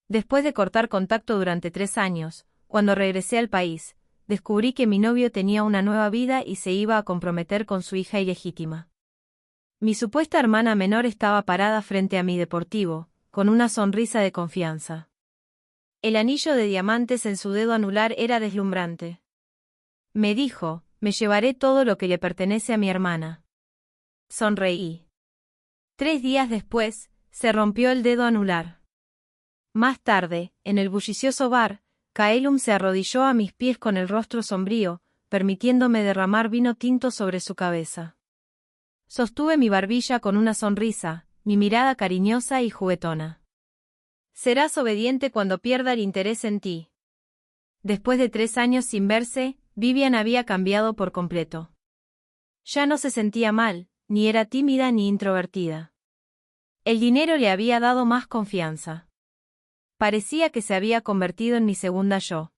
Después de cortar contacto durante 3 años, cuando regresé al país, descubrí que mi novio tenía una nueva vida y se iba a comprometer con su hija ilegítima. Mi supuesta hermana menor estaba parada frente a mi deportivo, con una sonrisa de confianza. El anillo de diamantes en su dedo anular era deslumbrante. Me dijo, me llevaré todo lo que le pertenece a mi hermana. Sonreí. 3 días después, se rompió el dedo anular. Más tarde, en el bullicioso bar, Kaelum se arrodilló a mis pies con el rostro sombrío, permitiéndome derramar vino tinto sobre su cabeza. Sostuve mi barbilla con una sonrisa, mi mirada cariñosa y juguetona. Serás obediente cuando pierda el interés en ti. Después de 3 años sin verse, Vivian había cambiado por completo. Ya no se sentía mal, ni era tímida ni introvertida. El dinero le había dado más confianza. Parecía que se había convertido en mi segunda yo.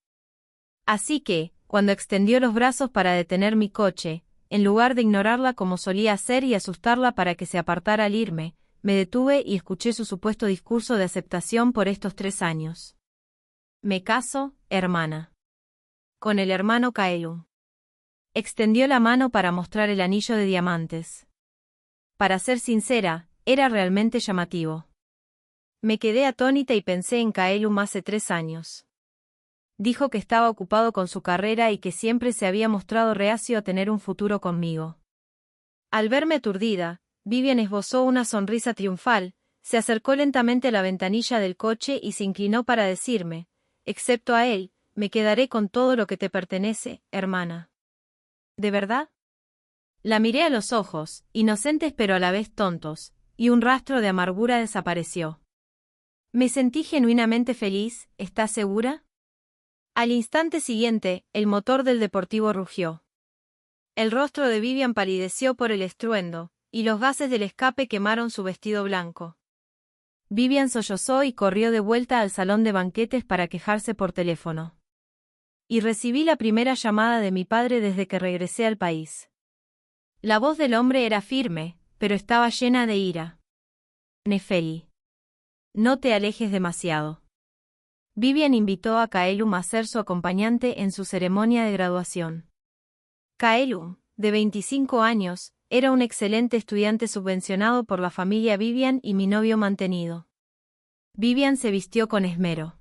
Así que, cuando extendió los brazos para detener mi coche, en lugar de ignorarla como solía hacer y asustarla para que se apartara al irme, me detuve y escuché su supuesto discurso de aceptación por estos 3 años. Me caso, hermana. Con el hermano Kaelum. Extendió la mano para mostrar el anillo de diamantes. Para ser sincera, era realmente llamativo. Me quedé atónita y pensé en Kaelum hace 3 años. Dijo que estaba ocupado con su carrera y que siempre se había mostrado reacio a tener un futuro conmigo. Al verme aturdida, Vivian esbozó una sonrisa triunfal, se acercó lentamente a la ventanilla del coche y se inclinó para decirme, excepto a él, me quedaré con todo lo que te pertenece, hermana. ¿De verdad? La miré a los ojos, inocentes pero a la vez tontos, y un rastro de amargura desapareció. Me sentí genuinamente feliz, ¿estás segura? Al instante siguiente, el motor del deportivo rugió. El rostro de Vivian palideció por el estruendo, y los gases del escape quemaron su vestido blanco. Vivian sollozó y corrió de vuelta al salón de banquetes para quejarse por teléfono. Y recibí la primera llamada de mi padre desde que regresé al país. La voz del hombre era firme, pero estaba llena de ira. Nefeli. No te alejes demasiado. Vivian invitó a Kaelum a ser su acompañante en su ceremonia de graduación. Kaelum, de 25 años, era un excelente estudiante subvencionado por la familia Vivian y mi novio mantenido. Vivian se vistió con esmero.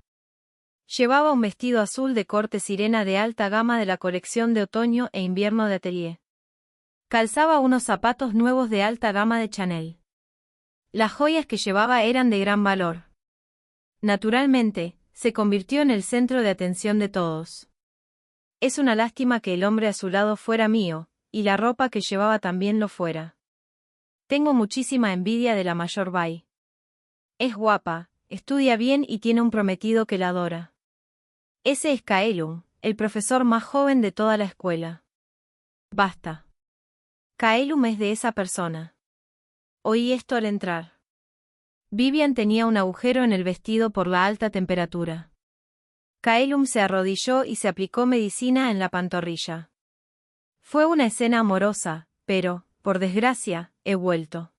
Llevaba un vestido azul de corte sirena de alta gama de la colección de otoño e invierno de Atelier. Calzaba unos zapatos nuevos de alta gama de Chanel. Las joyas que llevaba eran de gran valor. Naturalmente, se convirtió en el centro de atención de todos. Es una lástima que el hombre a su lado fuera mío, y la ropa que llevaba también lo fuera. Tengo muchísima envidia de la mayor Bai. Es guapa, estudia bien y tiene un prometido que la adora. Ese es Kaelum, el profesor más joven de toda la escuela. Basta. Kaelum es de esa persona. Oí esto al entrar. Vivian tenía un agujero en el vestido por la alta temperatura. Kaelum se arrodilló y se aplicó medicina en la pantorrilla. Fue una escena amorosa, pero, por desgracia, he vuelto.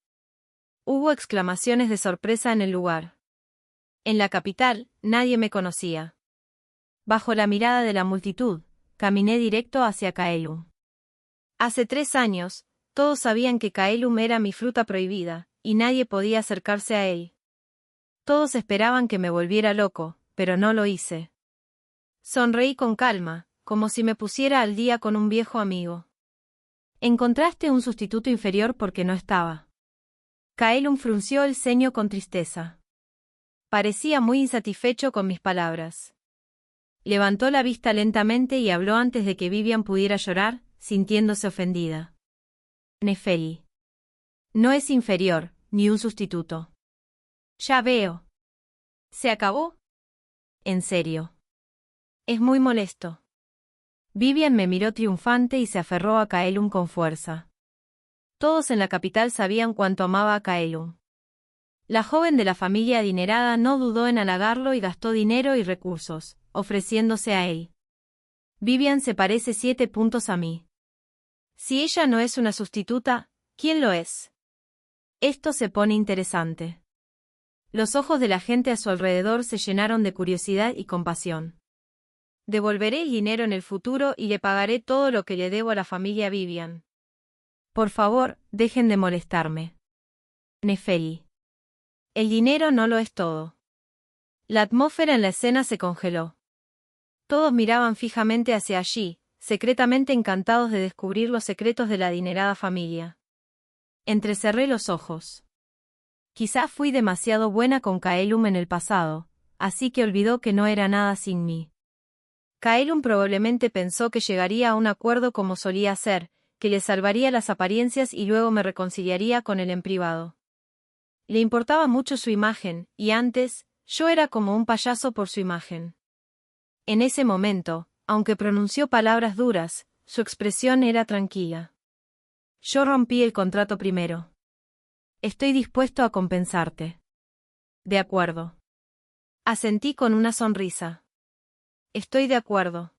Hubo exclamaciones de sorpresa en el lugar. En la capital, nadie me conocía. Bajo la mirada de la multitud, caminé directo hacia Kaelum. Hace 3 años, todos sabían que Kaelum era mi fruta prohibida, y nadie podía acercarse a él. Todos esperaban que me volviera loco, pero no lo hice. Sonreí con calma, como si me pusiera al día con un viejo amigo. Encontraste un sustituto inferior porque no estaba. Kaelum frunció el ceño con tristeza. Parecía muy insatisfecho con mis palabras. Levantó la vista lentamente y habló antes de que Vivian pudiera llorar, sintiéndose ofendida. Nefeli. No es inferior, ni un sustituto. Ya veo. ¿Se acabó? En serio. Es muy molesto. Vivian me miró triunfante y se aferró a Kaelum con fuerza. Todos en la capital sabían cuánto amaba a Kaelum. La joven de la familia adinerada no dudó en halagarlo y gastó dinero y recursos, ofreciéndose a él. Vivian se parece 7 puntos a mí. Si ella no es una sustituta, ¿quién lo es? Esto se pone interesante. Los ojos de la gente a su alrededor se llenaron de curiosidad y compasión. Devolveré el dinero en el futuro y le pagaré todo lo que le debo a la familia Vivian. Por favor, dejen de molestarme. Nefeli. El dinero no lo es todo. La atmósfera en la escena se congeló. Todos miraban fijamente hacia allí, secretamente encantados de descubrir los secretos de la adinerada familia. Entrecerré los ojos. Quizá fui demasiado buena con Kaelum en el pasado, así que olvidó que no era nada sin mí. Kaelum probablemente pensó que llegaría a un acuerdo como solía hacer, que le salvaría las apariencias y luego me reconciliaría con él en privado. Le importaba mucho su imagen, y antes, yo era como un payaso por su imagen. En ese momento, aunque pronunció palabras duras, su expresión era tranquila. Yo rompí el contrato primero. Estoy dispuesto a compensarte. De acuerdo. Asentí con una sonrisa. Estoy de acuerdo.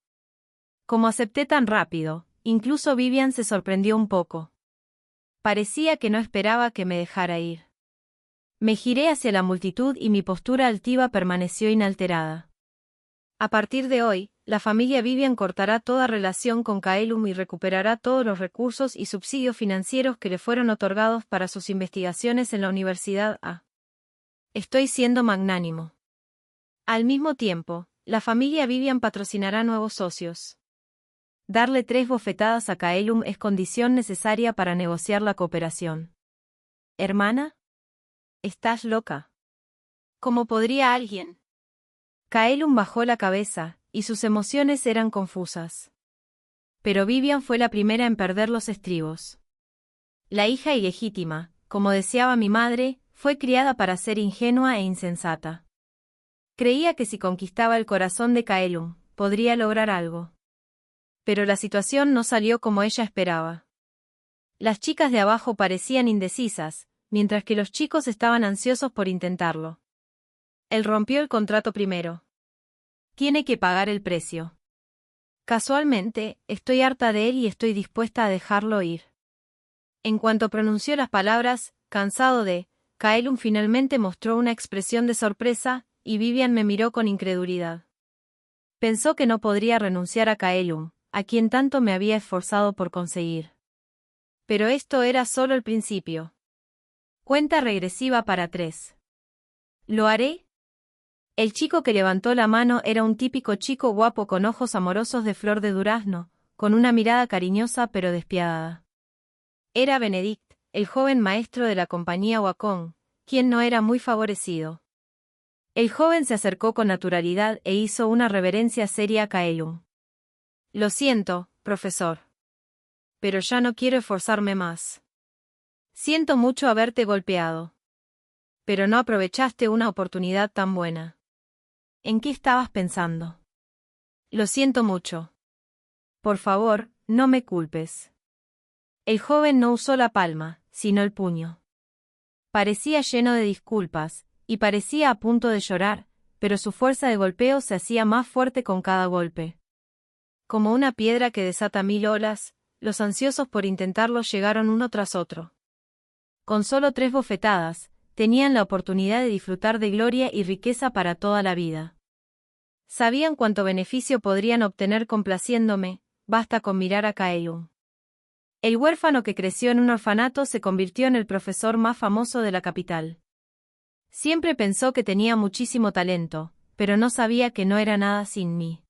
Como acepté tan rápido, incluso Vivian se sorprendió un poco. Parecía que no esperaba que me dejara ir. Me giré hacia la multitud y mi postura altiva permaneció inalterada. A partir de hoy, la familia Vivian cortará toda relación con Kaelum y recuperará todos los recursos y subsidios financieros que le fueron otorgados para sus investigaciones en la Universidad A. Estoy siendo magnánimo. Al mismo tiempo, la familia Vivian patrocinará nuevos socios. Darle 3 bofetadas a Kaelum es condición necesaria para negociar la cooperación. ¿Hermana? ¿Estás loca? ¿Cómo podría alguien? Kaelum bajó la cabeza, y sus emociones eran confusas. Pero Vivian fue la primera en perder los estribos. La hija ilegítima, como deseaba mi madre, fue criada para ser ingenua e insensata. Creía que si conquistaba el corazón de Kaelum, podría lograr algo. Pero la situación no salió como ella esperaba. Las chicas de abajo parecían indecisas, mientras que los chicos estaban ansiosos por intentarlo. Él rompió el contrato primero. Tiene que pagar el precio. Casualmente, estoy harta de él y estoy dispuesta a dejarlo ir. En cuanto pronunció las palabras, cansado de, Kaelum finalmente mostró una expresión de sorpresa, y Vivian me miró con incredulidad. Pensó que no podría renunciar a Kaelum, a quien tanto me había esforzado por conseguir. Pero esto era solo el principio. Cuenta regresiva para 3. ¿Lo haré? El chico que levantó la mano era un típico chico guapo con ojos amorosos de flor de durazno, con una mirada cariñosa pero despiadada. Era Benedict, el joven maestro de la compañía Wacom, quien no era muy favorecido. El joven se acercó con naturalidad e hizo una reverencia seria a Kaelum. Lo siento, profesor. Pero ya no quiero esforzarme más. Siento mucho haberte golpeado. Pero no aprovechaste una oportunidad tan buena. ¿En qué estabas pensando? Lo siento mucho. Por favor, no me culpes. El joven no usó la palma, sino el puño. Parecía lleno de disculpas, y parecía a punto de llorar, pero su fuerza de golpeo se hacía más fuerte con cada golpe. Como una piedra que desata 1000 olas, los ansiosos por intentarlo llegaron uno tras otro. Con solo 3 bofetadas, tenían la oportunidad de disfrutar de gloria y riqueza para toda la vida. Sabían cuánto beneficio podrían obtener complaciéndome, basta con mirar a Kaelum. El huérfano que creció en un orfanato se convirtió en el profesor más famoso de la capital. Siempre pensó que tenía muchísimo talento, pero no sabía que no era nada sin mí.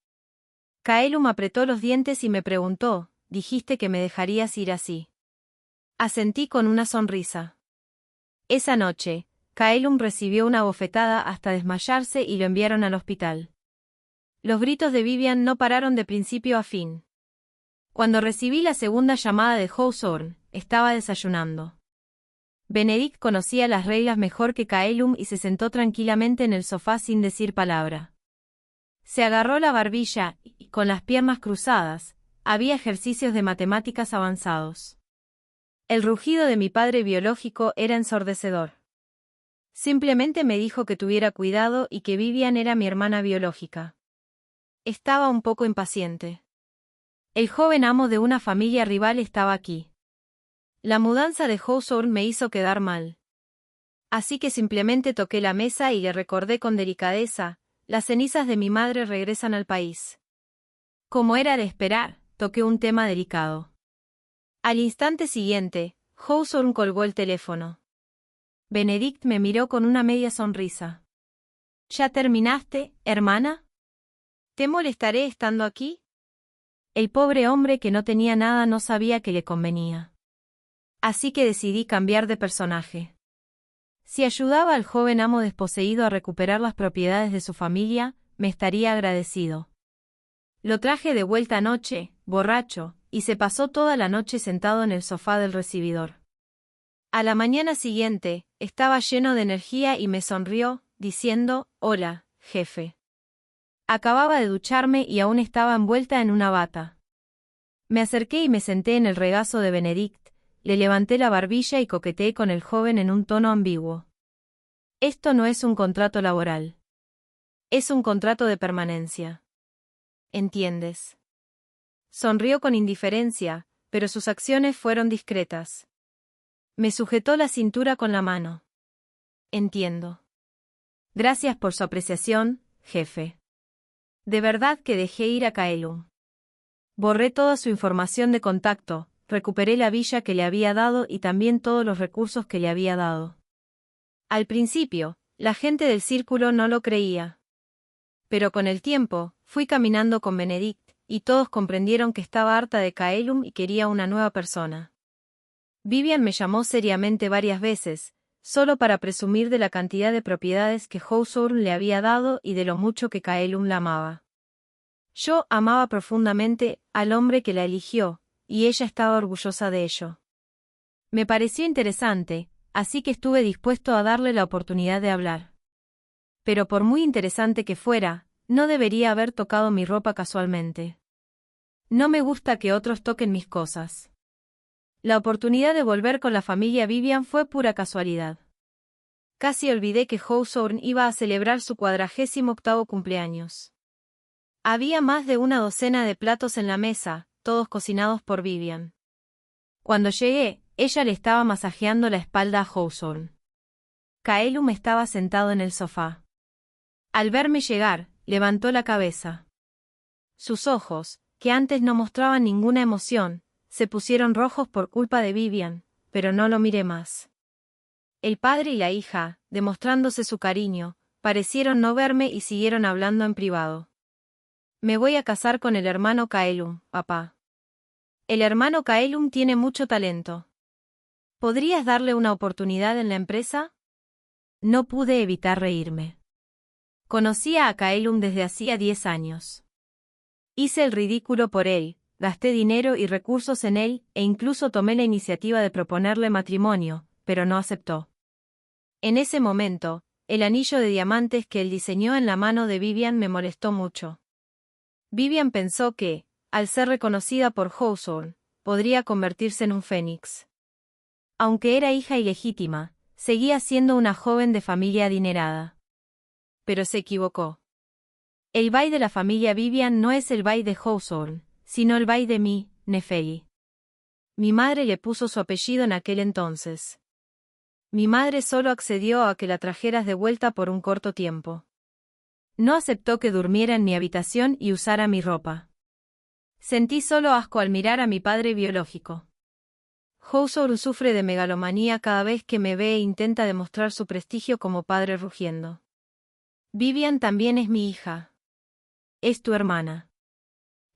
Kaelum apretó los dientes y me preguntó, ¿dijiste que me dejarías ir así? Asentí con una sonrisa. Esa noche, Kaelum recibió una bofetada hasta desmayarse y lo enviaron al hospital. Los gritos de Vivian no pararon de principio a fin. Cuando recibí la segunda llamada de Hawthorne, estaba desayunando. Benedict conocía las reglas mejor que Kaelum y se sentó tranquilamente en el sofá sin decir palabra. Se agarró la barbilla y, con las piernas cruzadas, había ejercicios de matemáticas avanzados. El rugido de mi padre biológico era ensordecedor. Simplemente me dijo que tuviera cuidado y que Vivian era mi hermana biológica. Estaba un poco impaciente. El joven amo de una familia rival estaba aquí. La mudanza de Hawthorne me hizo quedar mal. Así que simplemente toqué la mesa y le recordé con delicadeza: las cenizas de mi madre regresan al país. Como era de esperar, toqué un tema delicado. Al instante siguiente, Hawthorne colgó el teléfono. Benedict me miró con una media sonrisa. ¿Ya terminaste, hermana? ¿Te molestaré estando aquí? El pobre hombre que no tenía nada no sabía que le convenía. Así que decidí cambiar de personaje. Si ayudaba al joven amo desposeído a recuperar las propiedades de su familia, me estaría agradecido. Lo traje de vuelta anoche, borracho, y se pasó toda la noche sentado en el sofá del recibidor. A la mañana siguiente, estaba lleno de energía y me sonrió, diciendo: «Hola, jefe». Acababa de ducharme y aún estaba envuelta en una bata. Me acerqué y me senté en el regazo de Benedict, le levanté la barbilla y coqueteé con el joven en un tono ambiguo. Esto no es un contrato laboral. Es un contrato de permanencia. ¿Entiendes? Sonrió con indiferencia, pero sus acciones fueron discretas. Me sujetó la cintura con la mano. Entiendo. Gracias por su apreciación, jefe. De verdad que dejé ir a Kaelum. Borré toda su información de contacto, recuperé la villa que le había dado y también todos los recursos que le había dado. Al principio, la gente del círculo no lo creía. Pero con el tiempo, fui caminando con Benedict, y todos comprendieron que estaba harta de Kaelum y quería una nueva persona. Vivian me llamó seriamente varias veces, solo para presumir de la cantidad de propiedades que Hawthorne le había dado y de lo mucho que Kaelum la amaba. Yo amaba profundamente al hombre que la eligió, y ella estaba orgullosa de ello. Me pareció interesante, así que estuve dispuesto a darle la oportunidad de hablar. Pero por muy interesante que fuera, no debería haber tocado mi ropa casualmente. No me gusta que otros toquen mis cosas. La oportunidad de volver con la familia Vivian fue pura casualidad. Casi olvidé que Hawthorne iba a celebrar su 48º cumpleaños. Había más de una docena de platos en la mesa, todos cocinados por Vivian. Cuando llegué, ella le estaba masajeando la espalda a Hawthorne. Kaelum estaba sentado en el sofá. Al verme llegar, levantó la cabeza. Sus ojos, que antes no mostraban ninguna emoción, se pusieron rojos por culpa de Vivian, pero no lo miré más. El padre y la hija, demostrándose su cariño, parecieron no verme y siguieron hablando en privado. Me voy a casar con el hermano Kaelum, papá. El hermano Kaelum tiene mucho talento. ¿Podrías darle una oportunidad en la empresa? No pude evitar reírme. Conocía a Kaelum desde hacía 10 años. Hice el ridículo por él, gasté dinero y recursos en él, e incluso tomé la iniciativa de proponerle matrimonio, pero no aceptó. En ese momento, el anillo de diamantes que él diseñó en la mano de Vivian me molestó mucho. Vivian pensó que, al ser reconocida por Hawthorne, podría convertirse en un fénix. Aunque era hija ilegítima, seguía siendo una joven de familia adinerada. Pero se equivocó. El Bai de la familia Vivian no es el Bai de Hawthorne, sino el Bai de mí, Nefeli. Mi madre le puso su apellido en aquel entonces. Mi madre solo accedió a que la trajeras de vuelta por un corto tiempo. No aceptó que durmiera en mi habitación y usara mi ropa. Sentí solo asco al mirar a mi padre biológico. Hawthorne sufre de megalomanía cada vez que me ve e intenta demostrar su prestigio como padre rugiendo. Vivian también es mi hija. Es tu hermana.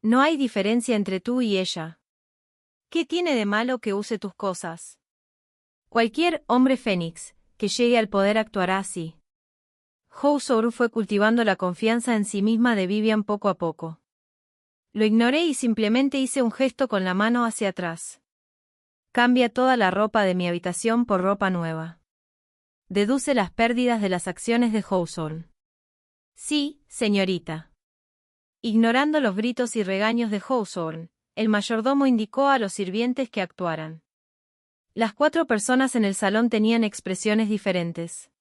No hay diferencia entre tú y ella. ¿Qué tiene de malo que use tus cosas? Cualquier hombre fénix que llegue al poder actuará así. Hawthorne fue cultivando la confianza en sí misma de Vivian poco a poco. Lo ignoré y simplemente hice un gesto con la mano hacia atrás. Cambia toda la ropa de mi habitación por ropa nueva. Deduce las pérdidas de las acciones de Hawthorne. Sí, señorita. Ignorando los gritos y regaños de Hawthorne, el mayordomo indicó a los sirvientes que actuaran. Las 4 personas en el salón tenían expresiones diferentes.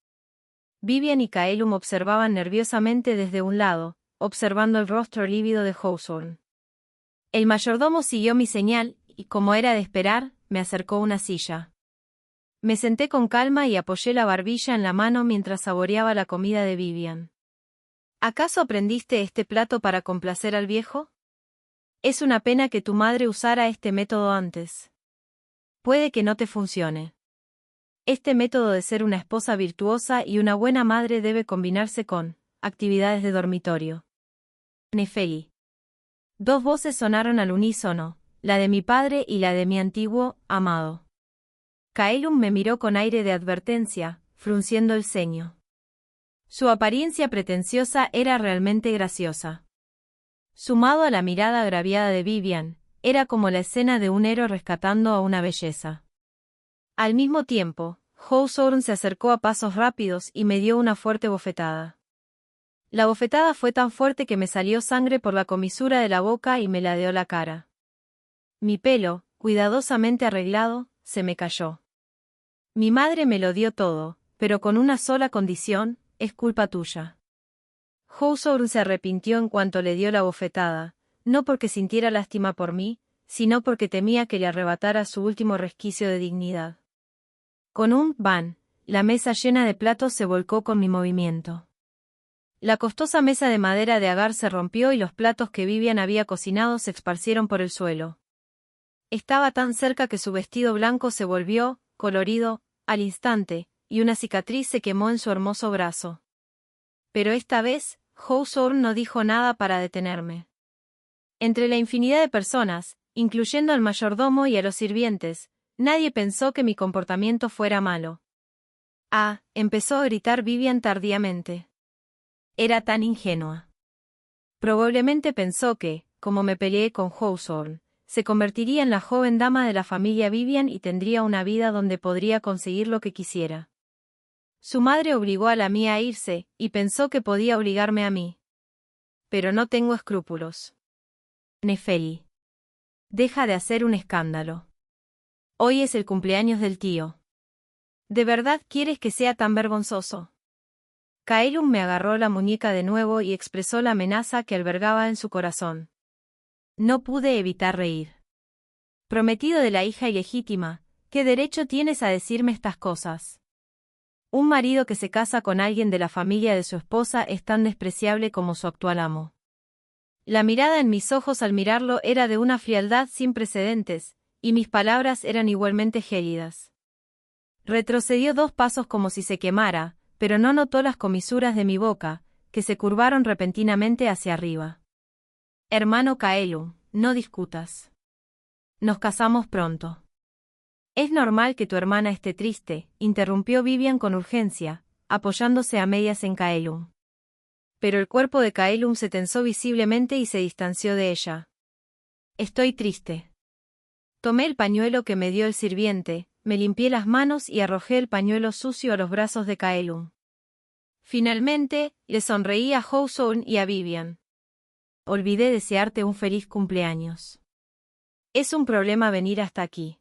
Vivian y Kaelum observaban nerviosamente desde un lado, observando el rostro lívido de Hawthorne. El mayordomo siguió mi señal, y como era de esperar, me acercó una silla. Me senté con calma y apoyé la barbilla en la mano mientras saboreaba la comida de Vivian. ¿Acaso aprendiste este plato para complacer al viejo? Es una pena que tu madre usara este método antes. Puede que no te funcione. Este método de ser una esposa virtuosa y una buena madre debe combinarse con actividades de dormitorio. Nefeli. Dos voces sonaron al unísono, la de mi padre y la de mi antiguo amado. Kaelum me miró con aire de advertencia, frunciendo el ceño. Su apariencia pretenciosa era realmente graciosa. Sumado a la mirada agraviada de Vivian, era como la escena de un héroe rescatando a una belleza. Al mismo tiempo, Hawthorne se acercó a pasos rápidos y me dio una fuerte bofetada. La bofetada fue tan fuerte que me salió sangre por la comisura de la boca y me ladeó la cara. Mi pelo, cuidadosamente arreglado, se me cayó. Mi madre me lo dio todo, pero con una sola condición: es culpa tuya. Hawthorne se arrepintió en cuanto le dio la bofetada, no porque sintiera lástima por mí, sino porque temía que le arrebatara su último resquicio de dignidad. Con un «ban», la mesa llena de platos se volcó con mi movimiento. La costosa mesa de madera de agar se rompió y los platos que Vivian había cocinado se esparcieron por el suelo. Estaba tan cerca que su vestido blanco se volvió, colorido, al instante, y una cicatriz se quemó en su hermoso brazo. Pero esta vez, Hawthorne no dijo nada para detenerme. Entre la infinidad de personas, incluyendo al mayordomo y a los sirvientes, nadie pensó que mi comportamiento fuera malo. Ah, empezó a gritar Vivian tardíamente. Era tan ingenua. Probablemente pensó que, como me peleé con Hawthorne, se convertiría en la joven dama de la familia Vivian y tendría una vida donde podría conseguir lo que quisiera. Su madre obligó a la mía a irse, y pensó que podía obligarme a mí. Pero no tengo escrúpulos. Nefeli. Deja de hacer un escándalo. Hoy es el cumpleaños del tío. ¿De verdad quieres que sea tan vergonzoso? Kaelum me agarró la muñeca de nuevo y expresó la amenaza que albergaba en su corazón. No pude evitar reír. Prometido de la hija ilegítima, ¿qué derecho tienes a decirme estas cosas? Un marido que se casa con alguien de la familia de su esposa es tan despreciable como su actual amo. La mirada en mis ojos al mirarlo era de una frialdad sin precedentes, y mis palabras eran igualmente gélidas. Retrocedió 2 pasos como si se quemara, pero no notó las comisuras de mi boca, que se curvaron repentinamente hacia arriba. Hermano Kaelum, no discutas. Nos casamos pronto. Es normal que tu hermana esté triste, interrumpió Vivian con urgencia, apoyándose a medias en Kaelum. Pero el cuerpo de Kaelum se tensó visiblemente y se distanció de ella. Estoy triste. Tomé el pañuelo que me dio el sirviente, me limpié las manos y arrojé el pañuelo sucio a los brazos de Kaelum. Finalmente, le sonreí a Hawthorne y a Vivian. Olvidé desearte un feliz cumpleaños. Es un problema venir hasta aquí.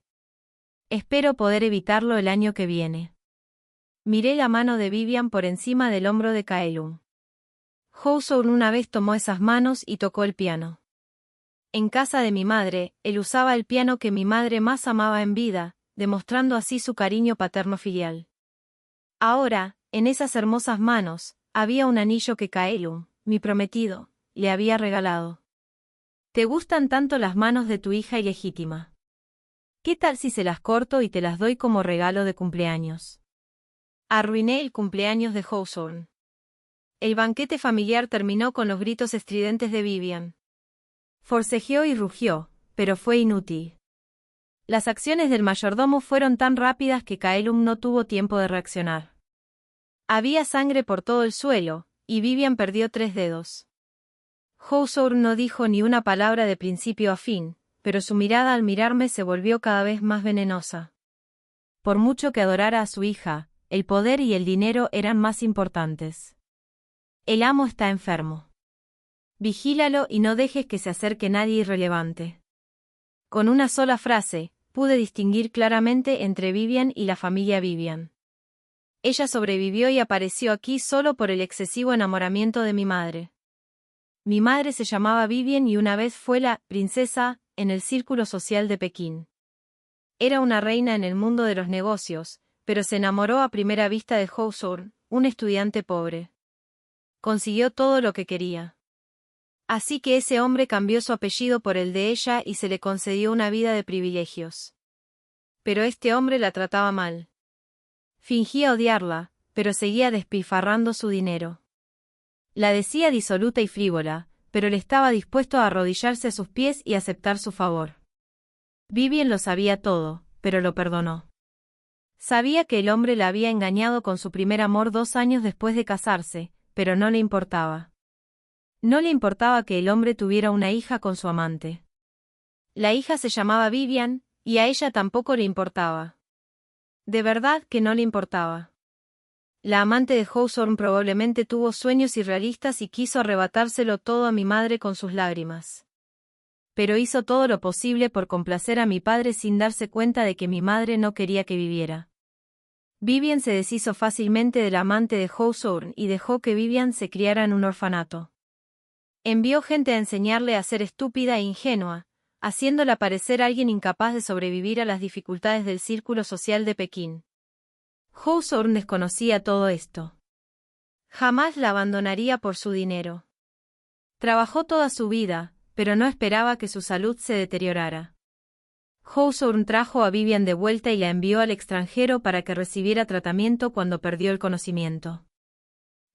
Espero poder evitarlo el año que viene. Miré la mano de Vivian por encima del hombro de Kaelum. Hawthorne una vez tomó esas manos y tocó el piano. En casa de mi madre, él usaba el piano que mi madre más amaba en vida, demostrando así su cariño paterno filial. Ahora, en esas hermosas manos, había un anillo que Kaelum, mi prometido, le había regalado. ¿Te gustan tanto las manos de tu hija ilegítima? ¿Qué tal si se las corto y te las doy como regalo de cumpleaños? Arruiné el cumpleaños de Hawthorne. El banquete familiar terminó con los gritos estridentes de Vivian. Forcejeó y rugió, pero fue inútil. Las acciones del mayordomo fueron tan rápidas que Kaelum no tuvo tiempo de reaccionar. Había sangre por todo el suelo, y Vivian perdió 3 dedos. Hawthorne no dijo ni una palabra de principio a fin, pero su mirada al mirarme se volvió cada vez más venenosa. Por mucho que adorara a su hija, el poder y el dinero eran más importantes. El amo está enfermo. Vigílalo y no dejes que se acerque nadie irrelevante. Con una sola frase, pude distinguir claramente entre Vivian y la familia Vivian. Ella sobrevivió y apareció aquí solo por el excesivo enamoramiento de mi madre. Mi madre se llamaba Vivian y una vez fue la princesa en el círculo social de Pekín. Era una reina en el mundo de los negocios, pero se enamoró a primera vista de Hawthorne, un estudiante pobre. Consiguió todo lo que quería. Así que ese hombre cambió su apellido por el de ella y se le concedió una vida de privilegios. Pero este hombre la trataba mal. Fingía odiarla, pero seguía despilfarrando su dinero. La decía disoluta y frívola, pero él estaba dispuesto a arrodillarse a sus pies y aceptar su favor. Vivien lo sabía todo, pero lo perdonó. Sabía que el hombre la había engañado con su primer amor 2 años después de casarse, pero no le importaba. No le importaba que el hombre tuviera una hija con su amante. La hija se llamaba Vivien, y a ella tampoco le importaba. De verdad que no le importaba. La amante de Hawthorne probablemente tuvo sueños irrealistas y quiso arrebatárselo todo a mi madre con sus lágrimas. Pero hizo todo lo posible por complacer a mi padre sin darse cuenta de que mi madre no quería que viviera. Vivien se deshizo fácilmente del amante de Hawthorne y dejó que Vivien se criara en un orfanato. Envió gente a enseñarle a ser estúpida e ingenua, haciéndola parecer alguien incapaz de sobrevivir a las dificultades del círculo social de Pekín. Hawthorne desconocía todo esto. Jamás la abandonaría por su dinero. Trabajó toda su vida, pero no esperaba que su salud se deteriorara. Hawthorne trajo a Vivien de vuelta y la envió al extranjero para que recibiera tratamiento cuando perdió el conocimiento.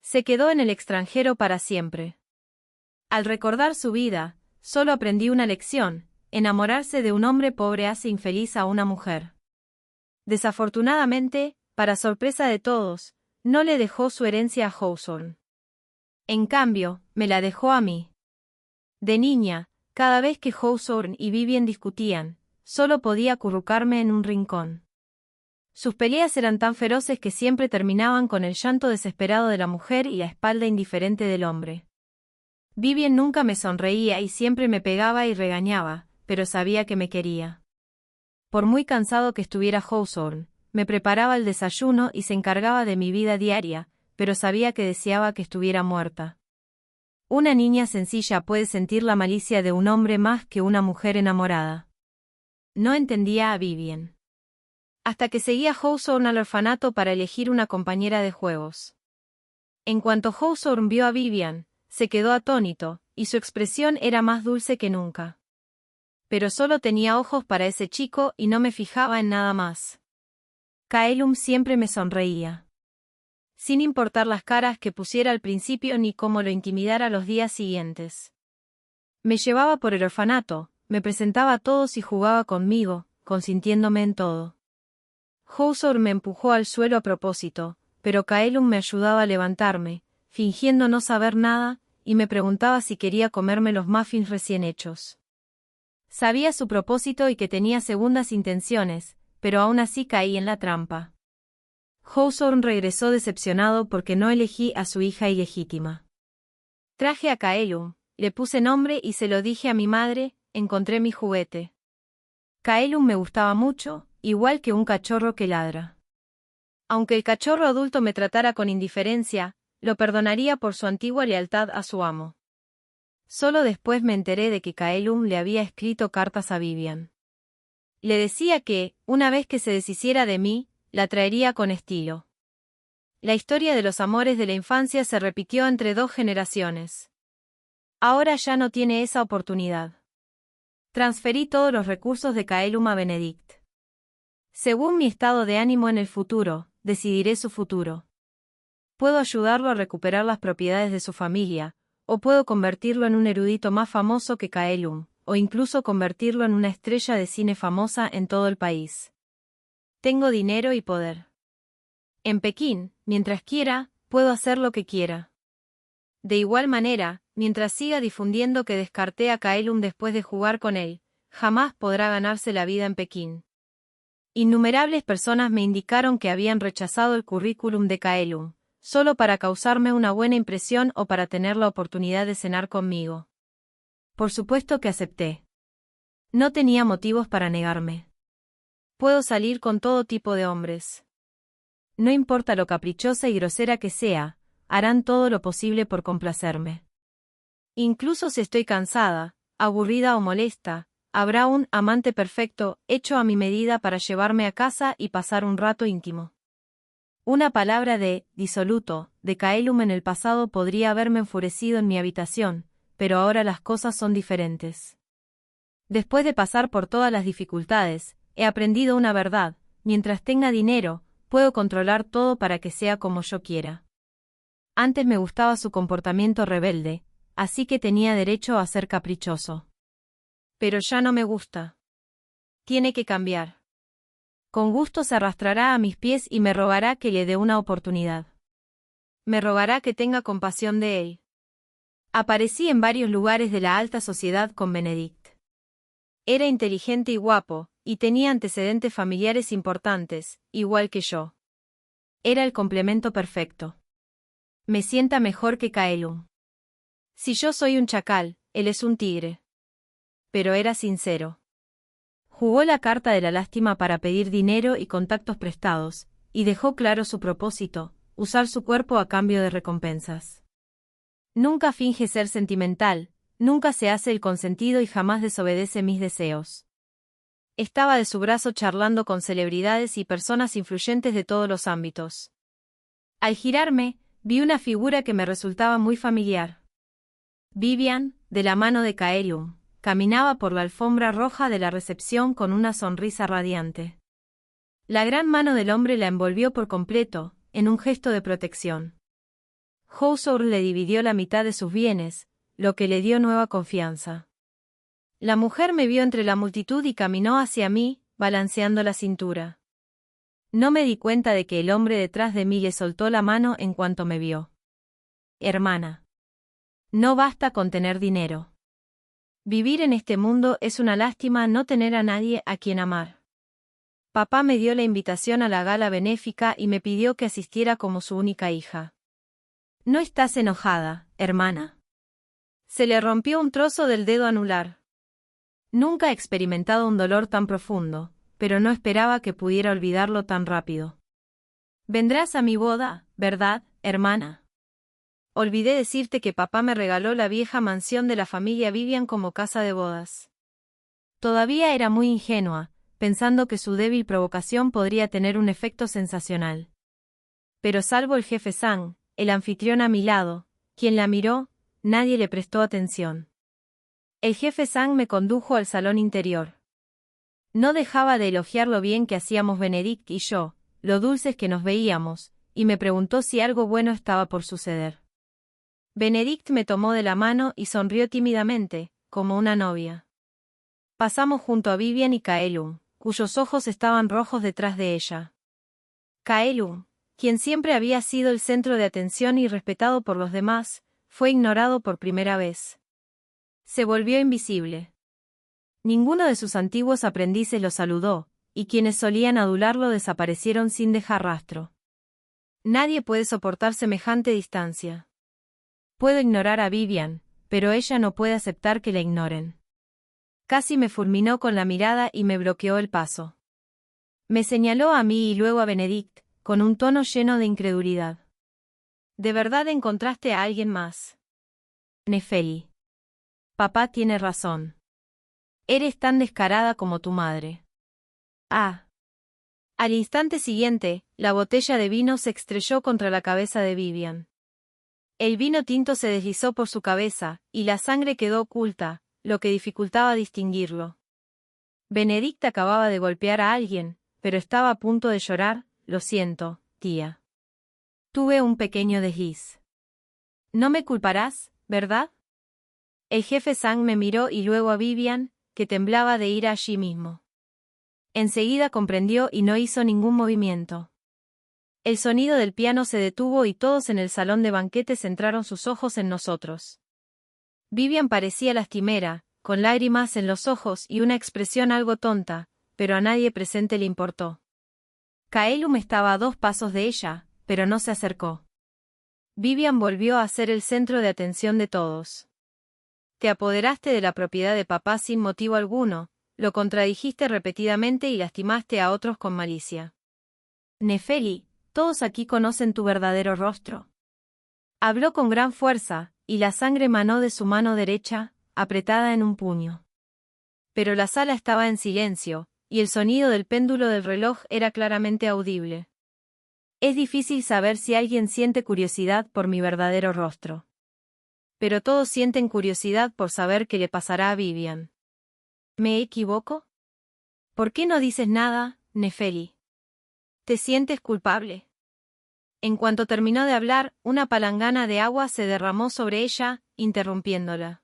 Se quedó en el extranjero para siempre. Al recordar su vida, solo aprendí una lección: enamorarse de un hombre pobre hace infeliz a una mujer. Desafortunadamente, para sorpresa de todos, no le dejó su herencia a Hawthorne. En cambio, me la dejó a mí. De niña, cada vez que Hawthorne y Vivien discutían, solo podía acurrucarme en un rincón. Sus peleas eran tan feroces que siempre terminaban con el llanto desesperado de la mujer y la espalda indiferente del hombre. Vivien nunca me sonreía y siempre me pegaba y regañaba, pero sabía que me quería. Por muy cansado que estuviera Hawthorne, me preparaba el desayuno y se encargaba de mi vida diaria, pero sabía que deseaba que estuviera muerta. Una niña sencilla puede sentir la malicia de un hombre más que una mujer enamorada. No entendía a Vivien. Hasta que seguía a Hawthorne al orfanato para elegir una compañera de juegos. En cuanto Hawthorne vio a Vivien, se quedó atónito, y su expresión era más dulce que nunca. Pero solo tenía ojos para ese chico y no me fijaba en nada más. Callum siempre me sonreía. Sin importar las caras que pusiera al principio ni cómo lo intimidara los días siguientes. Me llevaba por el orfanato, me presentaba a todos y jugaba conmigo, consintiéndome en todo. Hawthorne me empujó al suelo a propósito, pero Callum me ayudaba a levantarme, fingiendo no saber nada, y me preguntaba si quería comerme los muffins recién hechos. Sabía su propósito y que tenía segundas intenciones, pero aún así caí en la trampa. Hawthorne regresó decepcionado porque no elegí a su hija ilegítima. Traje a Callum, le puse nombre y se lo dije a mi madre: encontré mi juguete. Callum me gustaba mucho, igual que un cachorro que ladra. Aunque el cachorro adulto me tratara con indiferencia, lo perdonaría por su antigua lealtad a su amo. Solo después me enteré de que Callum le había escrito cartas a Vivien. Le decía que, una vez que se deshiciera de mí, la traería con estilo. La historia de los amores de la infancia se repitió entre 2 generaciones. Ahora ya no tiene esa oportunidad. Transferí todos los recursos de Callum a Benedict. Según mi estado de ánimo en el futuro, decidiré su futuro. Puedo ayudarlo a recuperar las propiedades de su familia, o puedo convertirlo en un erudito más famoso que Callum, o incluso convertirlo en una estrella de cine famosa en todo el país. Tengo dinero y poder. En Pekín, mientras quiera, puedo hacer lo que quiera. De igual manera, mientras siga difundiendo que descarté a Callum después de jugar con él, jamás podrá ganarse la vida en Pekín. Innumerables personas me indicaron que habían rechazado el currículum de Callum, solo para causarme una buena impresión o para tener la oportunidad de cenar conmigo. Por supuesto que acepté. No tenía motivos para negarme. Puedo salir con todo tipo de hombres. No importa lo caprichosa y grosera que sea, harán todo lo posible por complacerme. Incluso si estoy cansada, aburrida o molesta, habrá un amante perfecto, hecho a mi medida para llevarme a casa y pasar un rato íntimo. Una palabra de disoluto de Kaelum en el pasado podría haberme enfurecido en mi habitación, pero ahora las cosas son diferentes. Después de pasar por todas las dificultades, he aprendido una verdad: mientras tenga dinero, puedo controlar todo para que sea como yo quiera. Antes me gustaba su comportamiento rebelde, así que tenía derecho a ser caprichoso. Pero ya no me gusta. Tiene que cambiar. Con gusto se arrastrará a mis pies y me rogará que le dé una oportunidad. Me rogará que tenga compasión de él. Aparecí en varios lugares de la alta sociedad con Benedict. Era inteligente y guapo, y tenía antecedentes familiares importantes, igual que yo. Era el complemento perfecto. Me sienta mejor que Kaelum. Si yo soy un chacal, él es un tigre. Pero era sincero. Jugó la carta de la lástima para pedir dinero y contactos prestados, y dejó claro su propósito: usar su cuerpo a cambio de recompensas. Nunca finge ser sentimental, nunca se hace el consentido y jamás desobedece mis deseos. Estaba de su brazo charlando con celebridades y personas influyentes de todos los ámbitos. Al girarme, vi una figura que me resultaba muy familiar. Vivian, de la mano de Kaelum, caminaba por la alfombra roja de la recepción con una sonrisa radiante. La gran mano del hombre la envolvió por completo, en un gesto de protección. Houser le dividió la mitad de sus bienes, lo que le dio nueva confianza. La mujer me vio entre la multitud y caminó hacia mí, balanceando la cintura. No me di cuenta de que el hombre detrás de mí le soltó la mano en cuanto me vio. Hermana. No basta con tener dinero. Vivir en este mundo es una lástima no tener a nadie a quien amar. Papá me dio la invitación a la gala benéfica y me pidió que asistiera como su única hija. ¿No estás enojada, hermana? Se le rompió un trozo del dedo anular. Nunca he experimentado un dolor tan profundo, pero no esperaba que pudiera olvidarlo tan rápido. Vendrás a mi boda, ¿verdad, hermana? Olvidé decirte que papá me regaló la vieja mansión de la familia Vivian como casa de bodas. Todavía era muy ingenua, pensando que su débil provocación podría tener un efecto sensacional. Pero salvo el jefe Sang, el anfitrión a mi lado, quien la miró, nadie le prestó atención. El jefe Sang me condujo al salón interior. No dejaba de elogiar lo bien que hacíamos Benedict y yo, lo dulces que nos veíamos, y me preguntó si algo bueno estaba por suceder. Benedict me tomó de la mano y sonrió tímidamente, como una novia. Pasamos junto a Vivian y Kaelum, cuyos ojos estaban rojos detrás de ella. Kaelum, quien siempre había sido el centro de atención y respetado por los demás, fue ignorado por primera vez. Se volvió invisible. Ninguno de sus antiguos aprendices lo saludó, y quienes solían adularlo desaparecieron sin dejar rastro. Nadie puede soportar semejante distancia. Puedo ignorar a Vivian, pero ella no puede aceptar que la ignoren. Casi me fulminó con la mirada y me bloqueó el paso. Me señaló a mí y luego a Benedict, con un tono lleno de incredulidad. ¿De verdad encontraste a alguien más? Nefeli. Papá tiene razón. Eres tan descarada como tu madre. Ah. Al instante siguiente, la botella de vino se estrelló contra la cabeza de Vivian. El vino tinto se deslizó por su cabeza, y la sangre quedó oculta, lo que dificultaba distinguirlo. Benedict acababa de golpear a alguien, pero estaba a punto de llorar. Lo siento, tía. Tuve un pequeño desliz. No me culparás, ¿verdad? El jefe Sang me miró y luego a Vivian, que temblaba de ira allí mismo. Enseguida comprendió y no hizo ningún movimiento. El sonido del piano se detuvo y todos en el salón de banquetes centraron sus ojos en nosotros. Vivian parecía lastimera, con lágrimas en los ojos y una expresión algo tonta, pero a nadie presente le importó. Kaelum estaba a 2 pasos de ella, pero no se acercó. Vivian volvió a ser el centro de atención de todos. Te apoderaste de la propiedad de papá sin motivo alguno, lo contradijiste repetidamente y lastimaste a otros con malicia. Nefeli, todos aquí conocen tu verdadero rostro. Habló con gran fuerza, y la sangre manó de su mano derecha, apretada en un puño. Pero la sala estaba en silencio, y el sonido del péndulo del reloj era claramente audible. Es difícil saber si alguien siente curiosidad por mi verdadero rostro. Pero todos sienten curiosidad por saber qué le pasará a Vivian. ¿Me equivoco? ¿Por qué no dices nada, Nefeli? ¿Te sientes culpable? En cuanto terminó de hablar, una palangana de agua se derramó sobre ella, interrumpiéndola.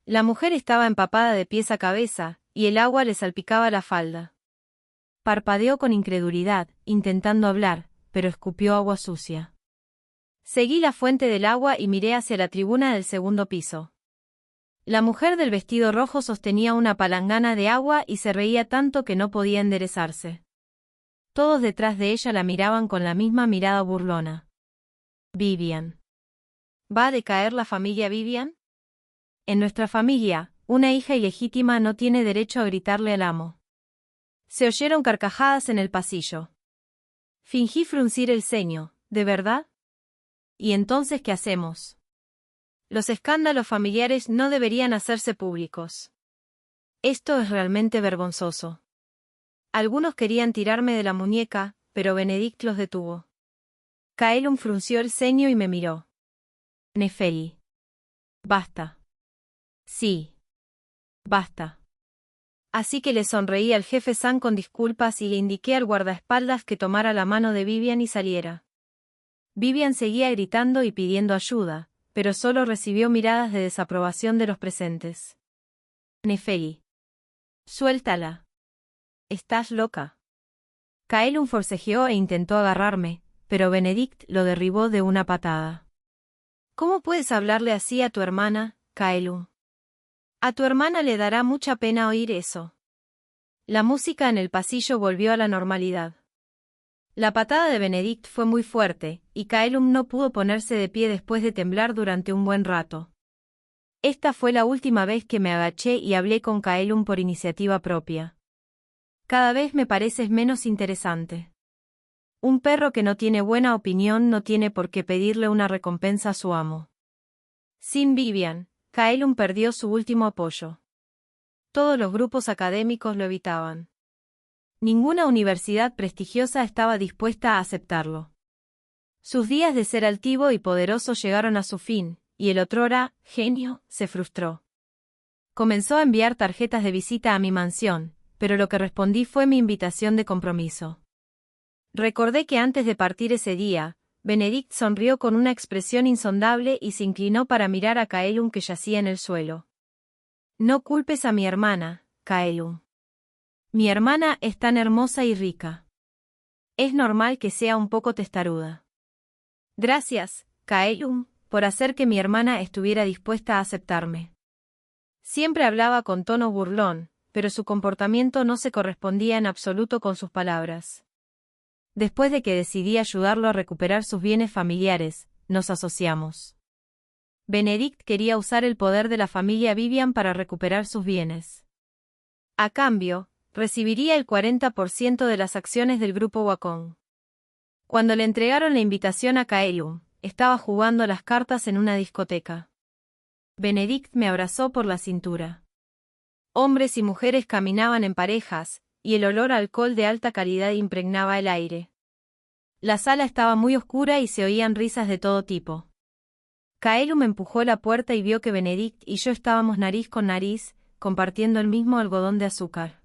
La mujer estaba empapada de pies a cabeza, y el agua le salpicaba la falda. Parpadeó con incredulidad, intentando hablar, pero escupió agua sucia. Seguí la fuente del agua y miré hacia la tribuna del segundo piso. La mujer del vestido rojo sostenía una palangana de agua y se reía tanto que no podía enderezarse. Todos detrás de ella la miraban con la misma mirada burlona. Vivian. ¿Va a decaer la familia Vivian? En nuestra familia, una hija ilegítima no tiene derecho a gritarle al amo. Se oyeron carcajadas en el pasillo. Fingí fruncir el ceño, ¿de verdad? ¿Y entonces qué hacemos? Los escándalos familiares no deberían hacerse públicos. Esto es realmente vergonzoso. Algunos querían tirarme de la muñeca, pero Benedict los detuvo. Kaelum frunció el ceño y me miró. Nefeli. Basta. Sí. Basta. Así que le sonreí al jefe San con disculpas y le indiqué al guardaespaldas que tomara la mano de Vivian y saliera. Vivian seguía gritando y pidiendo ayuda, pero solo recibió miradas de desaprobación de los presentes. Nefeli. Suéltala. ¿Estás loca? Kaelum forcejeó e intentó agarrarme, pero Benedict lo derribó de una patada. ¿Cómo puedes hablarle así a tu hermana, Kaelum? A tu hermana le dará mucha pena oír eso. La música en el pasillo volvió a la normalidad. La patada de Benedict fue muy fuerte, y Kaelum no pudo ponerse de pie después de temblar durante un buen rato. Esta fue la última vez que me agaché y hablé con Kaelum por iniciativa propia. Cada vez me pareces menos interesante. Un perro que no tiene buena opinión no tiene por qué pedirle una recompensa a su amo. Sin Vivian, Kaelum perdió su último apoyo. Todos los grupos académicos lo evitaban. Ninguna universidad prestigiosa estaba dispuesta a aceptarlo. Sus días de ser altivo y poderoso llegaron a su fin, y el otrora genio se frustró. Comenzó a enviar tarjetas de visita a mi mansión, pero lo que respondí fue mi invitación de compromiso. Recordé que antes de partir ese día, Benedict sonrió con una expresión insondable y se inclinó para mirar a Kaelum que yacía en el suelo. No culpes a mi hermana, Kaelum. Mi hermana es tan hermosa y rica. Es normal que sea un poco testaruda. Gracias, Kaelum, por hacer que mi hermana estuviera dispuesta a aceptarme. Siempre hablaba con tono burlón, pero su comportamiento no se correspondía en absoluto con sus palabras. Después de que decidí ayudarlo a recuperar sus bienes familiares, nos asociamos. Benedict quería usar el poder de la familia Vivian para recuperar sus bienes. A cambio, recibiría el 40% de las acciones del grupo Wacom. Cuando le entregaron la invitación a Kaelum, estaba jugando las cartas en una discoteca. Benedict me abrazó por la cintura. Hombres y mujeres caminaban en parejas, y el olor a alcohol de alta calidad impregnaba el aire. La sala estaba muy oscura y se oían risas de todo tipo. Kaelum empujó la puerta y vio que Benedict y yo estábamos nariz con nariz, compartiendo el mismo algodón de azúcar.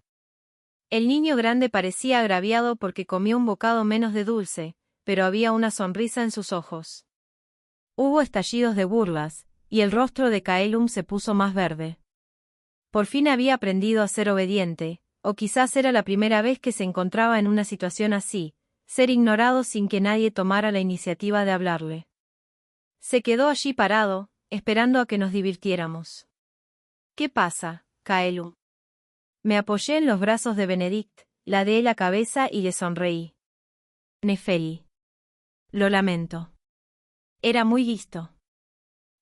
El niño grande parecía agraviado porque comió un bocado menos de dulce, pero había una sonrisa en sus ojos. Hubo estallidos de burlas, y el rostro de Kaelum se puso más verde. Por fin había aprendido a ser obediente, o quizás era la primera vez que se encontraba en una situación así, ser ignorado sin que nadie tomara la iniciativa de hablarle. Se quedó allí parado, esperando a que nos divirtiéramos. ¿Qué pasa, Kaelum? Me apoyé en los brazos de Benedict, ladeé la cabeza y le sonreí. Nefeli. Lo lamento. Era muy listo.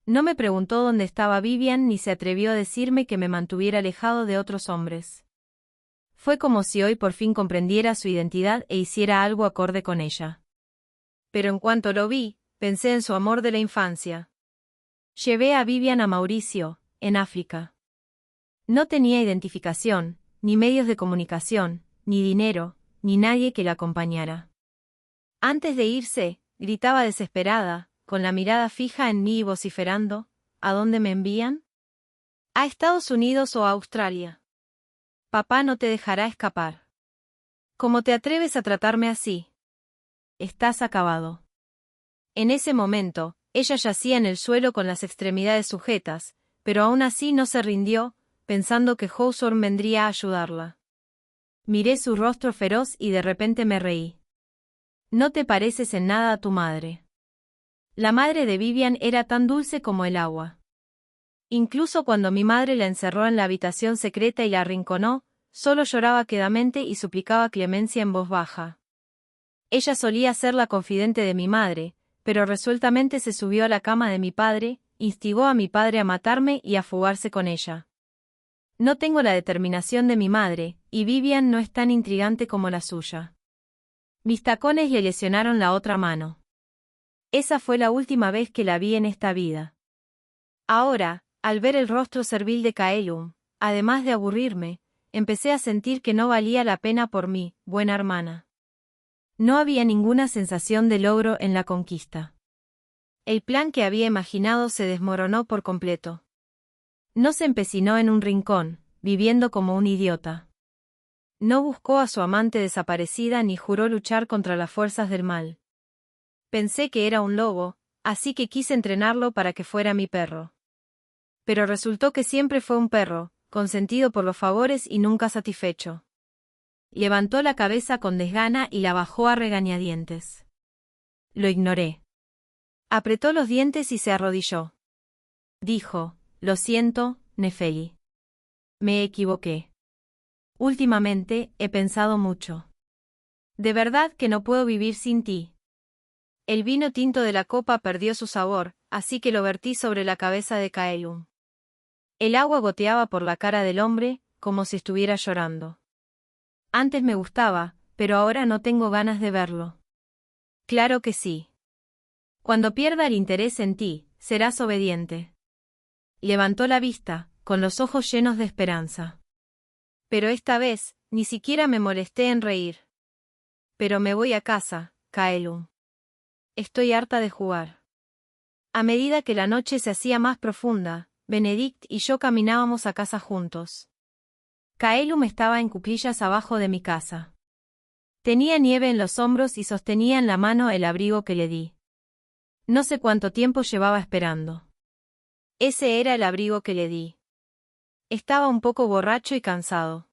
No me preguntó dónde estaba Vivian ni se atrevió a decirme que me mantuviera alejado de otros hombres. Fue como si hoy por fin comprendiera su identidad e hiciera algo acorde con ella. Pero en cuanto lo vi, pensé en su amor de la infancia. Llevé a Vivian a Mauricio, en África. No tenía identificación, ni medios de comunicación, ni dinero, ni nadie que la acompañara. Antes de irse, gritaba desesperada, con la mirada fija en mí y vociferando, ¿a dónde me envían? ¿A Estados Unidos o a Australia? Papá no te dejará escapar. ¿Cómo te atreves a tratarme así? Estás acabado. En ese momento, ella yacía en el suelo con las extremidades sujetas, pero aún así no se rindió, pensando que Hawthorne vendría a ayudarla. Miré su rostro feroz y de repente me reí. No te pareces en nada a tu madre. La madre de Vivian era tan dulce como el agua. Incluso cuando mi madre la encerró en la habitación secreta y la arrinconó, solo lloraba quedamente y suplicaba clemencia en voz baja. Ella solía ser la confidente de mi madre, pero resueltamente se subió a la cama de mi padre, instigó a mi padre a matarme y a fugarse con ella. No tengo la determinación de mi madre, y Vivian no es tan intrigante como la suya. Mis tacones le lesionaron la otra mano. Esa fue la última vez que la vi en esta vida. Ahora, al ver el rostro servil de Callum, además de aburrirme, empecé a sentir que no valía la pena por mí, buena hermana. No había ninguna sensación de logro en la conquista. El plan que había imaginado se desmoronó por completo. No se empecinó en un rincón, viviendo como un idiota. No buscó a su amante desaparecida ni juró luchar contra las fuerzas del mal. Pensé que era un lobo, así que quise entrenarlo para que fuera mi perro. Pero resultó que siempre fue un perro, consentido por los favores y nunca satisfecho. Levantó la cabeza con desgana y la bajó a regañadientes. Lo ignoré. Apretó los dientes y se arrodilló. Dijo, lo siento, Nefeli. Me equivoqué. Últimamente, he pensado mucho. De verdad que no puedo vivir sin ti. El vino tinto de la copa perdió su sabor, así que lo vertí sobre la cabeza de Callum. El agua goteaba por la cara del hombre, como si estuviera llorando. Antes me gustaba, pero ahora no tengo ganas de verlo. Claro que sí. Cuando pierda el interés en ti, serás obediente. Levantó la vista, con los ojos llenos de esperanza. Pero esta vez, ni siquiera me molesté en reír. Pero me voy a casa, Callum. Estoy harta de jugar. A medida que la noche se hacía más profunda, Benedict y yo caminábamos a casa juntos. Callum estaba en cuclillas abajo de mi casa. Tenía nieve en los hombros y sostenía en la mano el abrigo que le di. No sé cuánto tiempo llevaba esperando. Ese era el abrigo que le di. Estaba un poco borracho y cansado.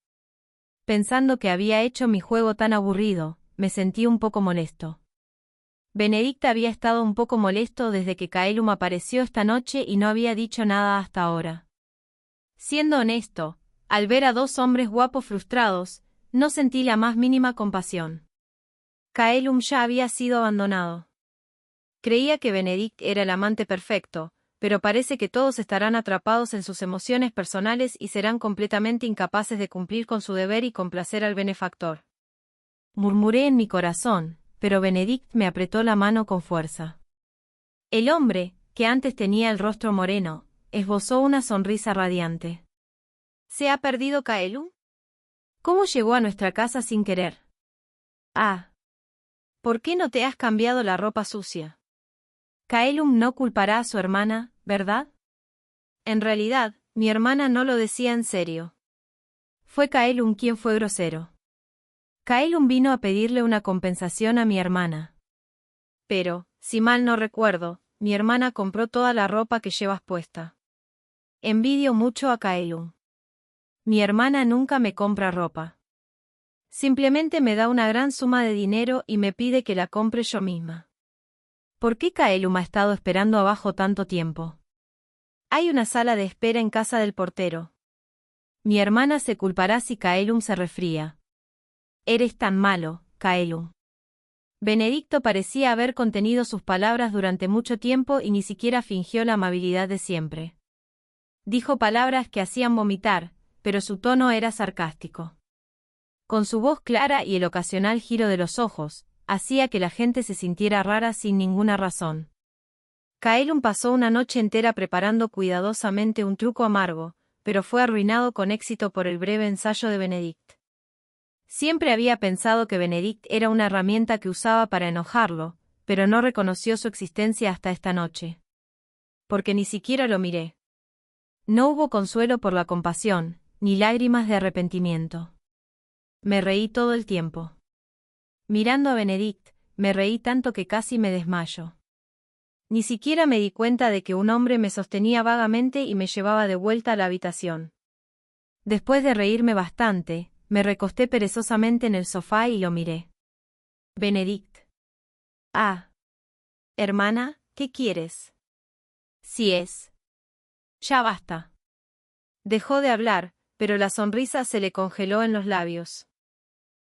Pensando que había hecho mi juego tan aburrido, me sentí un poco molesto. Benedict había estado un poco molesto desde que Callum apareció esta noche y no había dicho nada hasta ahora. Siendo honesto, al ver a dos hombres guapos frustrados, no sentí la más mínima compasión. Callum ya había sido abandonado. Creía que Benedict era el amante perfecto, pero parece que todos estarán atrapados en sus emociones personales y serán completamente incapaces de cumplir con su deber y complacer al benefactor. Murmuré en mi corazón, pero Benedict me apretó la mano con fuerza. El hombre, que antes tenía el rostro moreno, esbozó una sonrisa radiante. ¿Se ha perdido Callum? ¿Cómo llegó a nuestra casa sin querer? Ah. ¿Por qué no te has cambiado la ropa sucia? Callum no culpará a su hermana, ¿verdad? En realidad, mi hermana no lo decía en serio. Fue Callum quien fue grosero. Callum vino a pedirle una compensación a mi hermana. Pero, si mal no recuerdo, mi hermana compró toda la ropa que llevas puesta. Envidio mucho a Callum. Mi hermana nunca me compra ropa. Simplemente me da una gran suma de dinero y me pide que la compre yo misma. ¿Por qué Callum ha estado esperando abajo tanto tiempo? Hay una sala de espera en casa del portero. Mi hermana se culpará si Callum se resfría. Eres tan malo, Callum. Benedicto parecía haber contenido sus palabras durante mucho tiempo y ni siquiera fingió la amabilidad de siempre. Dijo palabras que hacían vomitar, pero su tono era sarcástico. Con su voz clara y el ocasional giro de los ojos, hacía que la gente se sintiera rara sin ninguna razón. Callum pasó una noche entera preparando cuidadosamente un truco amargo, pero fue arruinado con éxito por el breve ensayo de Benedict. Siempre había pensado que Benedict era una herramienta que usaba para enojarlo, pero no reconoció su existencia hasta esta noche. Porque ni siquiera lo miré. No hubo consuelo por la compasión, ni lágrimas de arrepentimiento. Me reí todo el tiempo. Mirando a Benedict, me reí tanto que casi me desmayo. Ni siquiera me di cuenta de que un hombre me sostenía vagamente y me llevaba de vuelta a la habitación. Después de reírme bastante, me recosté perezosamente en el sofá y lo miré. Benedict. Ah. Hermana, ¿qué quieres? Sí es. Ya basta. Dejó de hablar, pero la sonrisa se le congeló en los labios.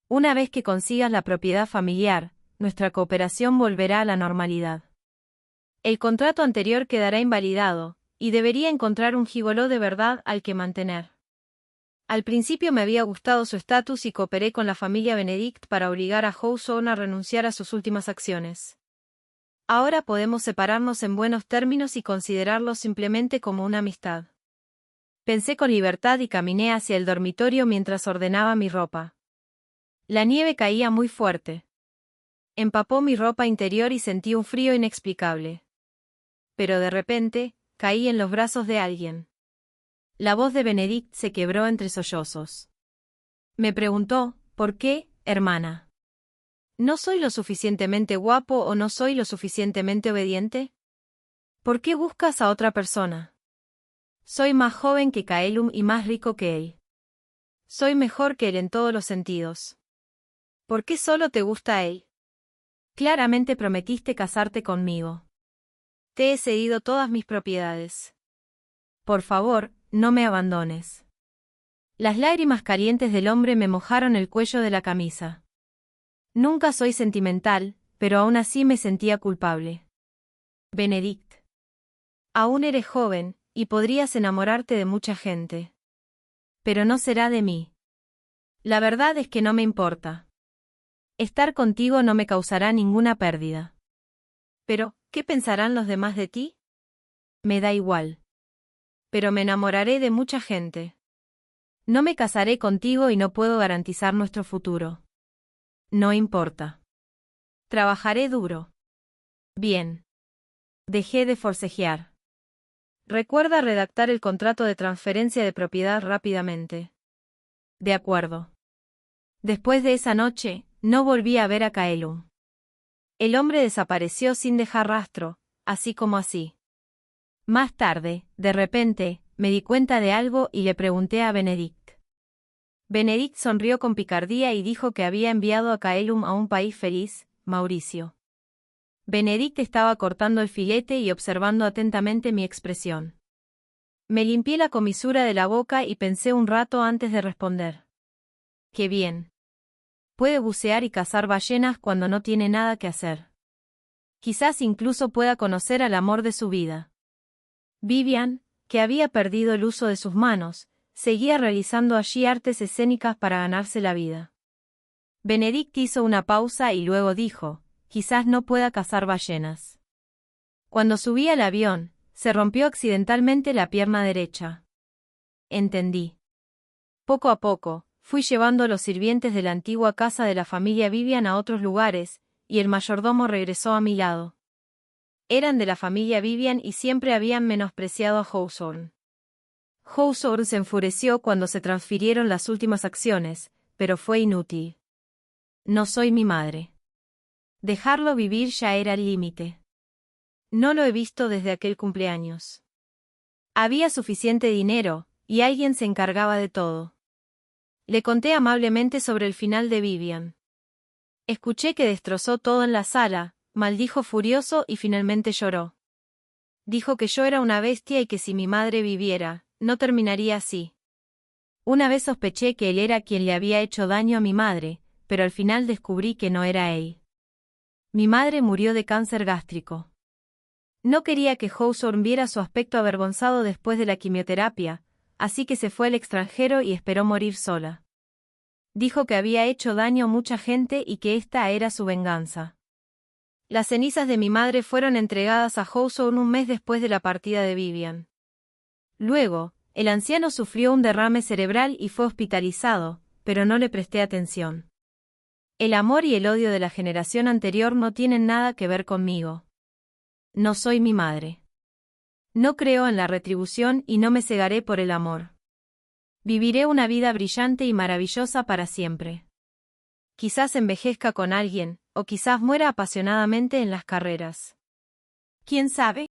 Una vez que consigas la propiedad familiar, nuestra cooperación volverá a la normalidad. El contrato anterior quedará invalidado, y debería encontrar un gigoló de verdad al que mantener. Al principio me había gustado su estatus y cooperé con la familia Benedict para obligar a Hawthorne a renunciar a sus últimas acciones. Ahora podemos separarnos en buenos términos y considerarlo simplemente como una amistad. Pensé con libertad y caminé hacia el dormitorio mientras ordenaba mi ropa. La nieve caía muy fuerte. Empapó mi ropa interior y sentí un frío inexplicable. Pero de repente, caí en los brazos de alguien. La voz de Benedict se quebró entre sollozos. Me preguntó, ¿por qué, hermana? ¿No soy lo suficientemente guapo o no soy lo suficientemente obediente? ¿Por qué buscas a otra persona? Soy más joven que Callum y más rico que él. Soy mejor que él en todos los sentidos. ¿Por qué solo te gusta él? Claramente prometiste casarte conmigo. Te he cedido todas mis propiedades. Por favor, no me abandones. Las lágrimas calientes del hombre me mojaron el cuello de la camisa. Nunca soy sentimental, pero aún así me sentía culpable. Benedict. Aún eres joven, y podrías enamorarte de mucha gente. Pero no será de mí. La verdad es que no me importa. Estar contigo no me causará ninguna pérdida. Pero, ¿qué pensarán los demás de ti? Me da igual. Pero me enamoraré de mucha gente. No me casaré contigo y no puedo garantizar nuestro futuro. No importa. Trabajaré duro. Bien. Dejé de forcejear. Recuerda redactar el contrato de transferencia de propiedad rápidamente. De acuerdo. Después de esa noche, no volví a ver a Callum. El hombre desapareció sin dejar rastro, así como así. Más tarde, de repente, me di cuenta de algo y le pregunté a Benedict. Benedict sonrió con picardía y dijo que había enviado a Callum a un país feliz, Mauricio. Benedict estaba cortando el filete y observando atentamente mi expresión. Me limpié la comisura de la boca y pensé un rato antes de responder. ¡Qué bien! Puede bucear y cazar ballenas cuando no tiene nada que hacer. Quizás incluso pueda conocer al amor de su vida. Vivian, que había perdido el uso de sus manos, seguía realizando allí artes escénicas para ganarse la vida. Benedict hizo una pausa y luego dijo, quizás no pueda cazar ballenas. Cuando subí al avión, se rompió accidentalmente la pierna derecha. Entendí. Poco a poco, fui llevando a los sirvientes de la antigua casa de la familia Vivian a otros lugares, y el mayordomo regresó a mi lado. Eran de la familia Vivian y siempre habían menospreciado a Hawthorne. Hawthorne se enfureció cuando se transfirieron las últimas acciones, pero fue inútil. No soy mi madre. Dejarlo vivir ya era el límite. No lo he visto desde aquel cumpleaños. Había suficiente dinero, y alguien se encargaba de todo. Le conté amablemente sobre el final de Vivian. Escuché que destrozó todo en la sala, maldijo furioso y finalmente lloró. Dijo que yo era una bestia y que si mi madre viviera, no terminaría así. Una vez sospeché que él era quien le había hecho daño a mi madre, pero al final descubrí que no era él. Mi madre murió de cáncer gástrico. No quería que Hawthorne viera su aspecto avergonzado después de la quimioterapia, así que se fue al extranjero y esperó morir sola. Dijo que había hecho daño a mucha gente y que esta era su venganza. Las cenizas de mi madre fueron entregadas a Hawthorne un mes después de la partida de Vivian. Luego, el anciano sufrió un derrame cerebral y fue hospitalizado, pero no le presté atención. El amor y el odio de la generación anterior no tienen nada que ver conmigo. No soy mi madre. No creo en la retribución y no me cegaré por el amor. Viviré una vida brillante y maravillosa para siempre. Quizás envejezca con alguien, o quizás muera apasionadamente en las carreras. ¿Quién sabe?